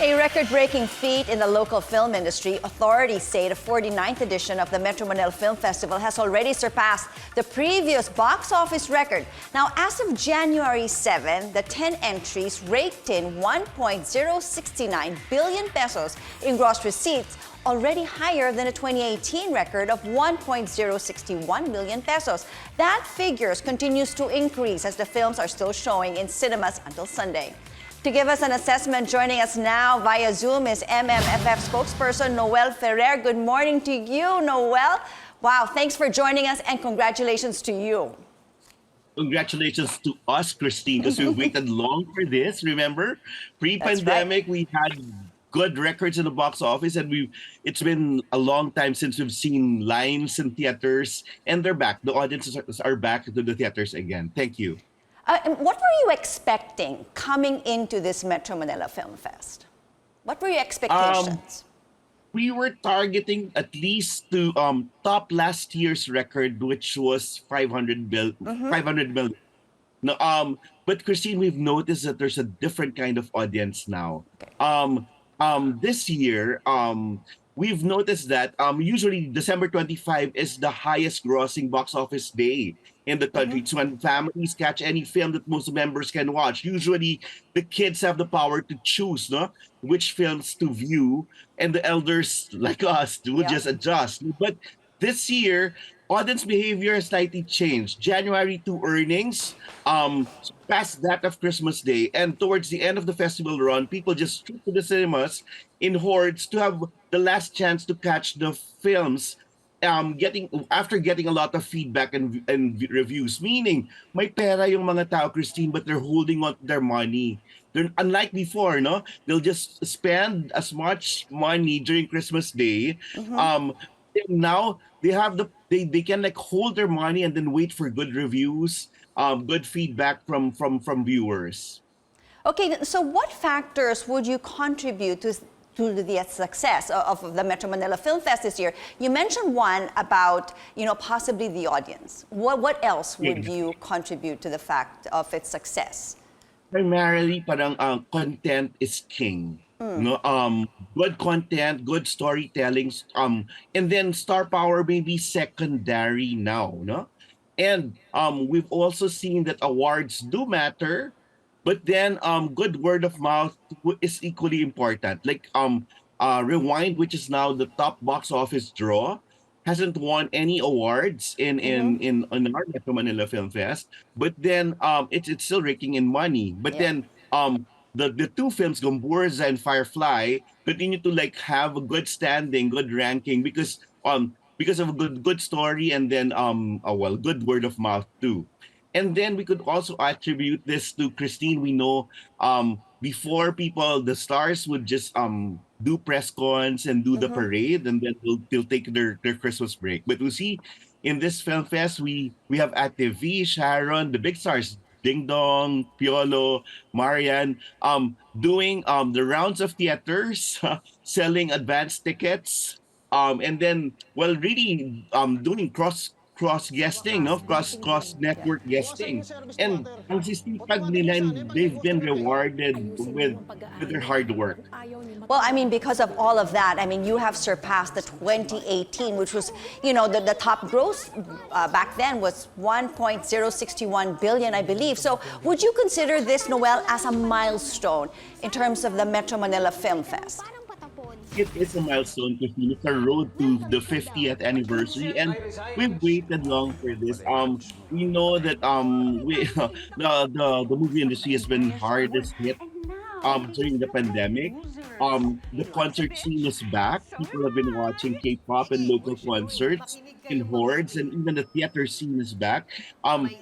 A record-breaking feat in the local film industry, authorities say the 49th edition of the Metro Manila Film Festival has already surpassed the previous box office record. Now, as of January 7, the 10 entries raked in 1.069 billion pesos in gross receipts, already higher than a 2018 record of 1.061 billion pesos. That figure continues to increase as the films are still showing in cinemas until Sunday. To give us an assessment, joining us now via Zoom is MMFF Spokesperson Noel Ferrer. Good morning to you, Noel. Wow, thanks for joining us and congratulations to you. Congratulations to us, Christine, because we waited long for this. Remember, pre-pandemic, we had good records in the box office, and it's been a long time since we've seen lines in theaters, and they're back. The audiences are back to the theaters again. Thank you. And what were you expecting coming into this Metro Manila Film Fest? What were your expectations? We were targeting at least to top last year's record, which was 500 million. No, but Christine, we've noticed that there's a different kind of audience now. Okay. This year, we've noticed that usually December 25 is the highest grossing box office day in the country. It's when families catch any film that most members can watch. Usually, the kids have the power to choose, no, which films to view, and the elders like us would just adjust. But this year, audience behavior has slightly changed. January 2 earnings surpassed that of Christmas Day, and towards the end of the festival run, people just stream to the cinemas in hordes to have the last chance to catch the films. After getting a lot of feedback and reviews, meaning may pera yung mga tao, Christine, but they're holding on to their money. They're unlike before, no? They'll just spend as much money during Christmas Day. Now they can like hold their money and then wait for good reviews, good feedback from viewers. Okay, so what factors would you contribute to the success of the Metro Manila Film Fest this year? You mentioned one about, possibly the audience. What else would you contribute to the fact of its success? Primarily, parang content is king. No, good content, good storytelling, and then star power may be secondary now, no? And we've also seen that awards do matter, but then good word of mouth is equally important. Like Rewind, which is now the top box office draw, hasn't won any awards in our Metro Manila Film Fest, but then it's still raking in money. But then the two films, Gomburza and Firefly, continue to like have a good standing, good ranking because of a good story and then good word of mouth too. And then we could also attribute this to Christine. We know before the stars would just do press cons and do the parade, and then they'll take their Christmas break. But we see in this film fest, we have Ate V, Sharon, the big stars, Ding Dong, Piolo, Marian, doing the rounds of theaters, selling advance tickets, and then really doing cross guesting, no, cross network guesting, and ang sisipag nila, and they've been rewarded with their hard work. Well, I mean, because of all of that, I mean, you have surpassed the 2018, which was, the top gross back then was 1.061 billion, I believe. So would you consider this, Noel, as a milestone in terms of the Metro Manila Film Fest? It is a milestone, Christine. It's a road to the 50th anniversary, and we've waited long for this. We know that the movie industry has been hardest hit during the pandemic. The concert scene is back. People have been watching K-pop and local concerts in hordes, and even the theater scene is back.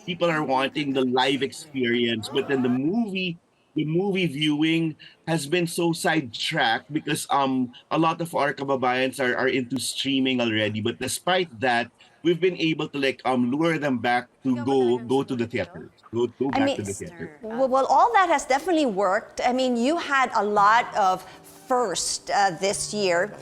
People are wanting the live experience, but then the movie viewing has been so sidetracked because a lot of our kababayans are into streaming already. But despite that, we've been able to lure them back to go to the theater. Go back to the theater. Well, all that has definitely worked. I mean, you had a lot of 1st this year.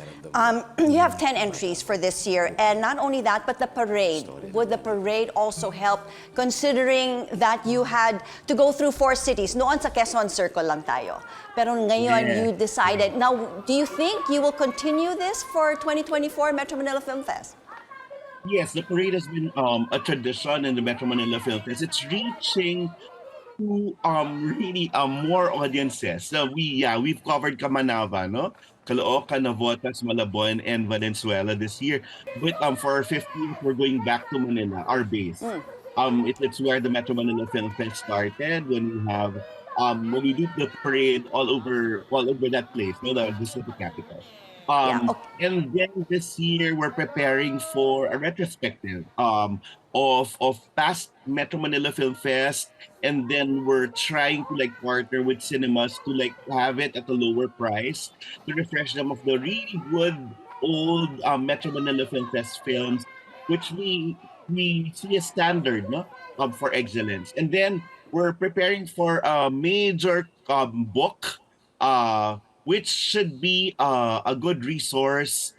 You have 10 entries for this year. And not only that, but the parade. Would the parade also help, considering that you had to go through 4 cities? Noon sa Quezon Circle lang tayo. Pero ngayon, Yeah. you decided. Now, do you think you will continue this for 2024 Metro Manila Film Fest? Yes, the parade has been a tradition in the Metro Manila Film Fest. It's reaching to really more audiences. So we've covered Kamanava, no? Caloocan, Navotas, Malabon, and Valenzuela this year. But for our 15th, we're going back to Manila, our base. It's where the Metro Manila Film Fest started. When we do the parade all over that place, no, the city capital. Yeah. And then this year we're preparing for a retrospective of past Metro Manila Film Fest, and then we're trying to like partner with cinemas to like have it at a lower price to refresh them of the really good old Metro Manila Film Fest films, which we see as standard, no, for excellence. And then we're preparing for a major book, which should be a good resource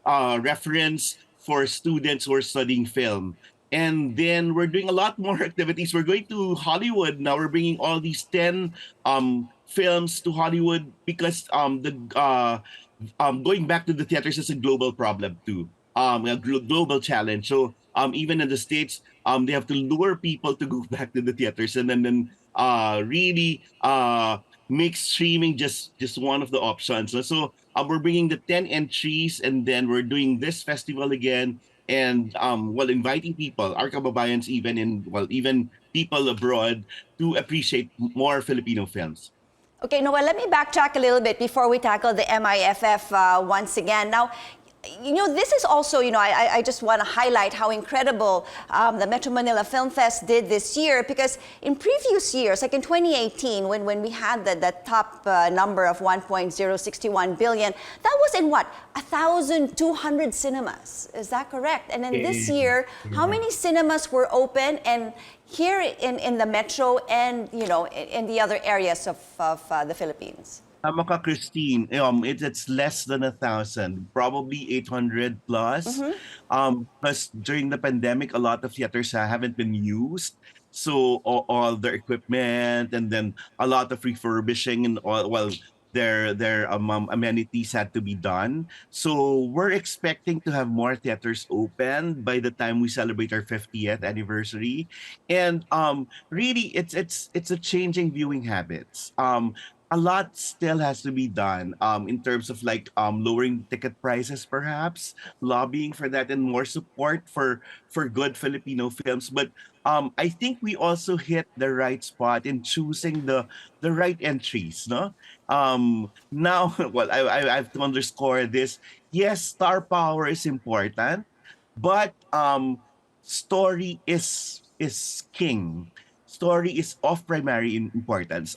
reference for students who are studying film. And then we're doing a lot more activities. We're going to Hollywood now. We're bringing all these 10 films to Hollywood because going back to the theaters is a global problem too, a global challenge. So even in the States, they have to lure people to go back to the theaters, and then really make streaming just one of the options. So we're bringing the 10 entries, and then we're doing this festival again, and inviting people, our kababayans, even people abroad, to appreciate more Filipino films. Okay, Noel, let me backtrack a little bit before we tackle the MIFF once again. Now, this is also, I just want to highlight how incredible the Metro Manila Film Fest did this year, because in previous years, like in 2018, when we had the top number of 1.061 billion, that was in what? 1,200 cinemas. Is that correct? And then this year, how many cinemas were open? And here in the Metro and, in the other areas of the Philippines? Tama ka, Christine. It's less than 1,000, probably 800 plus. Plus, during the pandemic, a lot of theaters haven't been used. So all their equipment, and then a lot of refurbishing, and their amenities had to be done. So we're expecting to have more theaters open by the time we celebrate our 50th anniversary. And really, it's a changing viewing habits. A lot still has to be done in terms of like lowering ticket prices, perhaps lobbying for that, and more support for good Filipino films. But I think we also hit the right spot in choosing the right entries, no? Now, I have to underscore this. Yes, star power is important, but story is king. Story is of primary importance.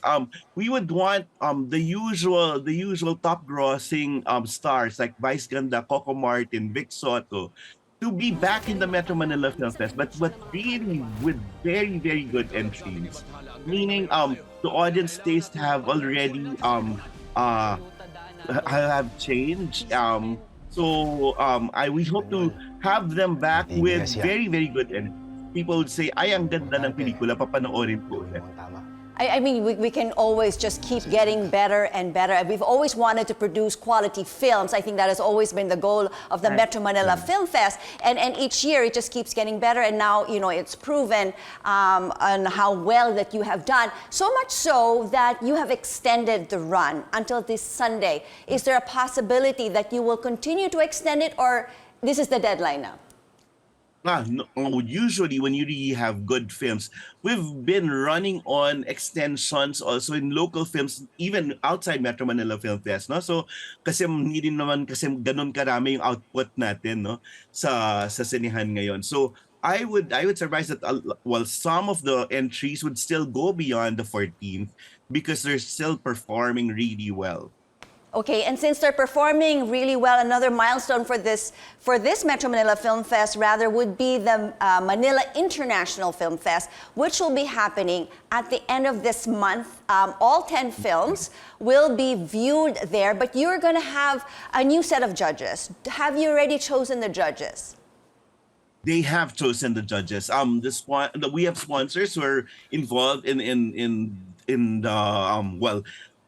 We would want the usual top grossing stars like Vice Ganda, Coco Martin, Vic Soto to be back in the Metro Manila Film Fest, but really with very very good entries, meaning the audience taste have already uh have changed. I we hope to have them back with very very good entries. People would say, ay, ang ganda ng pelikula, papanoorin ko ulit. I mean, we can always just keep getting better and better. We've always wanted to produce quality films. I think that has always been the goal of the Metro Manila Film Fest. And each year it just keeps getting better. And now, it's proven on how well that you have done. So much so that you have extended the run until this Sunday. Is there a possibility that you will continue to extend it, or this is the deadline now? Usually when you really have good films, we've been running on extensions also in local films, even outside Metro Manila Film Fest, no? So kasi hindi din naman kasi ganun karami yung output natin, no, sa sinihan ngayon. So I would surmise that some of the entries would still go beyond the 14th because they're still performing really well. Okay, and since they're performing really well, another milestone for this Metro Manila Film Fest rather would be the Manila International Film Fest, which will be happening at the end of this month. All 10 films will be viewed there, but you're going to have a new set of judges. Have you already chosen the judges? They have chosen the judges. We have sponsors who are involved in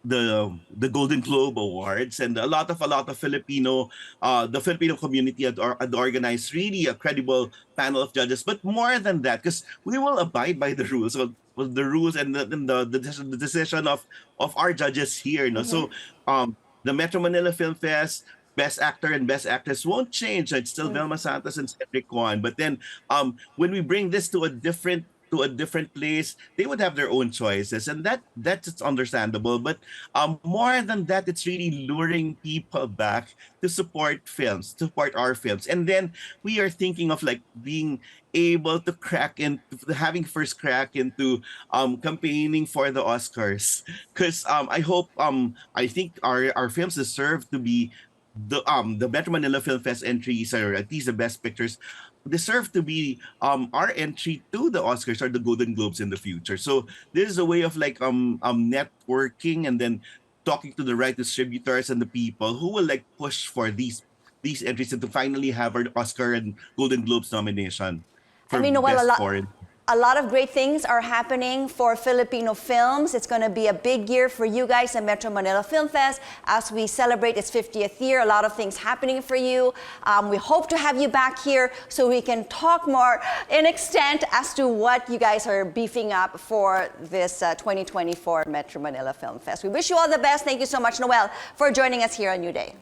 the the Golden Globe Awards, and a lot of Filipino the Filipino community had organized really a credible panel of judges. But more than that, because we will abide by the rules. So, well, the rules and the decision of our judges here. No? So the Metro Manila Film Fest, Best Actor and Best Actress won't change. It's still Velma Santos and Cedric Kwan. But then when we bring this to a different place, they would have their own choices, and that's understandable. But more than that, it's really luring people back to support films, to support our films. And then we are thinking of like being able to crack into having first crack into campaigning for the Oscars, because I think our films deserve to be the Metro Manila Film Fest entries, or at least the Best Pictures, deserve to be our entry to the Oscars or the Golden Globes in the future. So this is a way of like networking, and then talking to the right distributors and the people who will like push for these entries, and to finally have our Oscar and Golden Globes nomination for Noel, Best Foreign. a lot of great things are happening for Filipino films. It's going to be a big year for you guys at Metro Manila Film Fest as we celebrate its 50th year. A lot of things happening for you. We hope to have you back here so we can talk more in extent as to what you guys are beefing up for this 2024 Metro Manila Film Fest. We wish you all the best. Thank you so much, Noel, for joining us here on New Day.